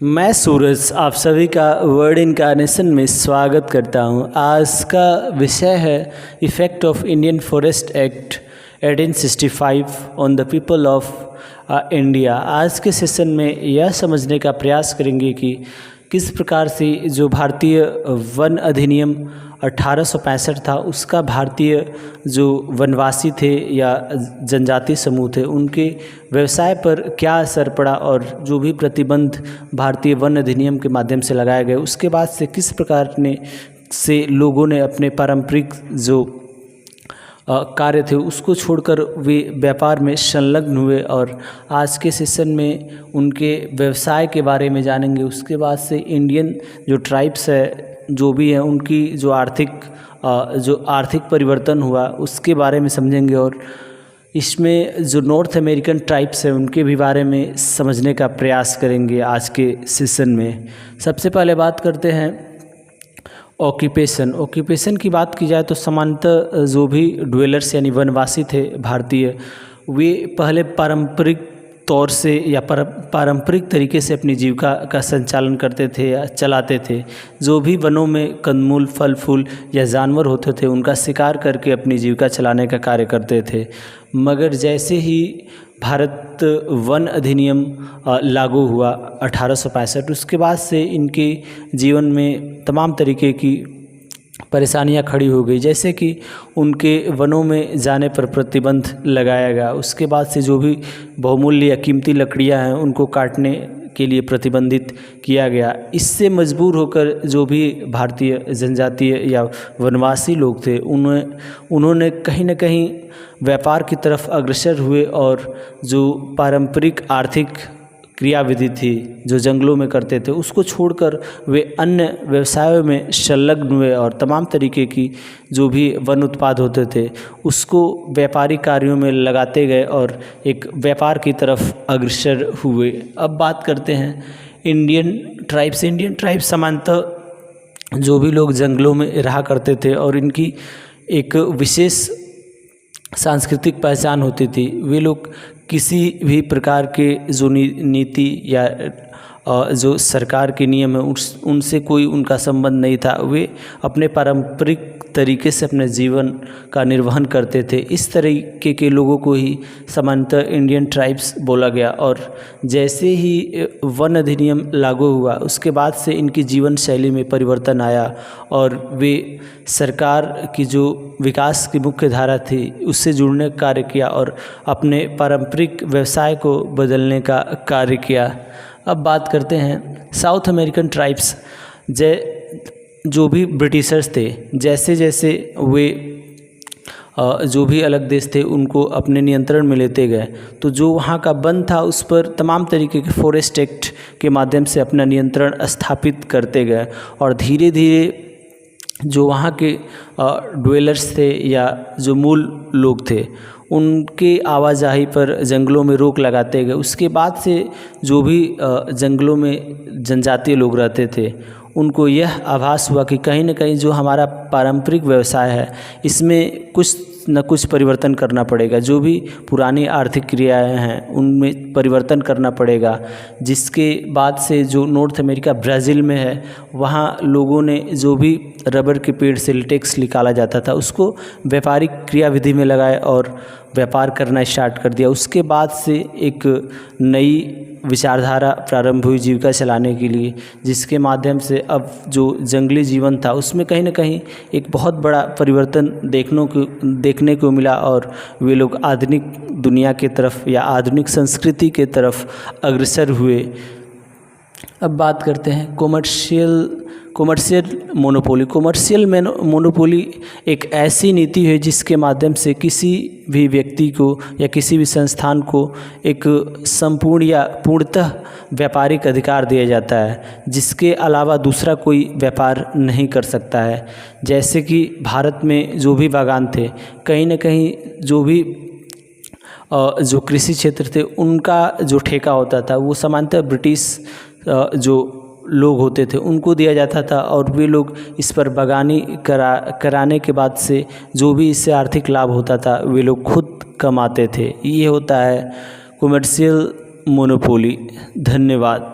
मैं सूरज आप सभी का वर्ड इनकारनेशन में स्वागत करता हूं। आज का विषय है effect of Indian forest act 1865 on the people of India. आज के सेशन में यह समझने का प्रयास करेंगे कि किस प्रकार से जो भारतीय वन अधिनियम 1865 था उसका भारतीय जो वनवासी थे या जनजातीय समूह थे उनके व्यवसाय पर क्या असर पड़ा और जो भी प्रतिबंध भारतीय वन अधिनियम के माध्यम से लगाए गए उसके बाद से किस प्रकार से लोगों ने अपने पारंपरिक जो कार्य थे उसको छोड़कर वे व्यापार में संलग्न हुए। और आज के सेशन में उनके व्यवसाय के बारे में जानेंगे। उसके बाद से इंडियन जो ट्राइब्स है जो भी है उनकी जो आर्थिक परिवर्तन हुआ उसके बारे में समझेंगे। और इसमें जो नॉर्थ अमेरिकन ट्राइब्स है उनके भी बारे में समझने का प्रयास करेंगे आज के सेशन में। सबसे पहले बात करते हैं ऑक्यूपेशन की बात की जाए तो सामान्यतः जो भी ड्वेलर्स यानी वनवासी थे भारतीय, वे पहले पारंपरिक तौर से या पारंपरिक तरीके से अपनी जीविका का संचालन करते थे या चलाते थे। जो भी वनों में कंदमूल, फल फूल या जानवर होते थे उनका शिकार करके अपनी जीविका चलाने का कार्य करते थे। मगर जैसे ही भारत वन अधिनियम लागू हुआ 1865, उसके बाद से इनके जीवन में तमाम तरीके की परेशानियां खड़ी हो गई। जैसे कि उनके वनों में जाने पर प्रतिबंध लगाया गया। उसके बाद से जो भी बहुमूल्य या कीमती लकड़ियां हैं उनको काटने के लिए प्रतिबंधित किया गया। इससे मजबूर होकर जो भी भारतीय जनजातीय या वनवासी लोग थे उन्होंने कहीं न कहीं व्यापार की तरफ अग्रसर हुए और जो पारंपरिक आर्थिक क्रियाविधि थी जो जंगलों में करते थे उसको छोड़कर वे अन्य व्यवसायों में संलग्न हुए और तमाम तरीके की जो भी वन उत्पाद होते थे उसको व्यापारिक कार्यों में लगाते गए और एक व्यापार की तरफ अग्रसर हुए। अब बात करते हैं इंडियन ट्राइब्स सामान्यतः जो भी लोग जंगलों में रहा करते थे और इनकी एक विशेष सांस्कृतिक पहचान होती थी। वे लोग किसी भी प्रकार के जो नीति या जो सरकार के नियम है उनसे कोई उनका संबंध नहीं था। वे अपने पारंपरिक तरीके से अपने जीवन का निर्वहन करते थे। इस तरीके के लोगों को ही सामान्यतः इंडियन ट्राइब्स बोला गया। और जैसे ही वन अधिनियम लागू हुआ उसके बाद से इनकी जीवन शैली में परिवर्तन आया और वे सरकार की जो विकास की मुख्य धारा थी उससे जुड़ने का कार्य किया और अपने पारंपरिक व्यवसाय को बदलने का कार्य किया। अब बात करते हैं साउथ अमेरिकन ट्राइब्स। जो भी ब्रिटिशर्स थे जैसे जैसे वे जो भी अलग देश थे उनको अपने नियंत्रण में लेते गए तो जो वहाँ का वन था उस पर तमाम तरीके के फॉरेस्ट एक्ट के माध्यम से अपना नियंत्रण स्थापित करते गए। और धीरे धीरे जो वहाँ के ड्वेलर्स थे या जो मूल लोग थे उनके आवाजाही पर जंगलों में रोक लगाते गए। उसके बाद से जो भी जंगलों में जनजातीय लोग रहते थे उनको यह आभास हुआ कि कहीं न कहीं जो हमारा पारंपरिक व्यवसाय है इसमें कुछ न कुछ परिवर्तन करना पड़ेगा। जो भी पुरानी आर्थिक क्रियाएं हैं उनमें परिवर्तन करना पड़ेगा। जिसके बाद से जो नॉर्थ अमेरिका ब्राज़ील में है वहाँ लोगों ने जो भी रबर के पेड़ से लेटेक्स निकाला जाता था उसको व्यापारिक क्रियाविधि में लगाए और व्यापार करना स्टार्ट कर दिया। उसके बाद से एक नई विचारधारा प्रारंभ हुई जीविका चलाने के लिए, जिसके माध्यम से अब जो जंगली जीवन था उसमें कहीं ना कहीं एक बहुत बड़ा परिवर्तन देखने को मिला और वे लोग आधुनिक दुनिया के तरफ या आधुनिक संस्कृति के तरफ अग्रसर हुए। अब बात करते हैं कॉमर्शियल मोनोपोली एक ऐसी नीति है जिसके माध्यम से किसी भी व्यक्ति को या किसी भी संस्थान को एक संपूर्ण या पूर्णतः व्यापारिक अधिकार दिया जाता है जिसके अलावा दूसरा कोई व्यापार नहीं कर सकता है। जैसे कि भारत में जो भी बागान थे कहीं ना कहीं जो भी जो कृषि क्षेत्र थे उनका जो ठेका होता था वो सामान्यतः ब्रिटिश जो लोग होते थे उनको दिया जाता था और वे लोग इस पर बागानी कराने के बाद से जो भी इससे आर्थिक लाभ होता था वे लोग खुद कमाते थे। ये होता है कॉमर्शियल मोनोपोली। धन्यवाद।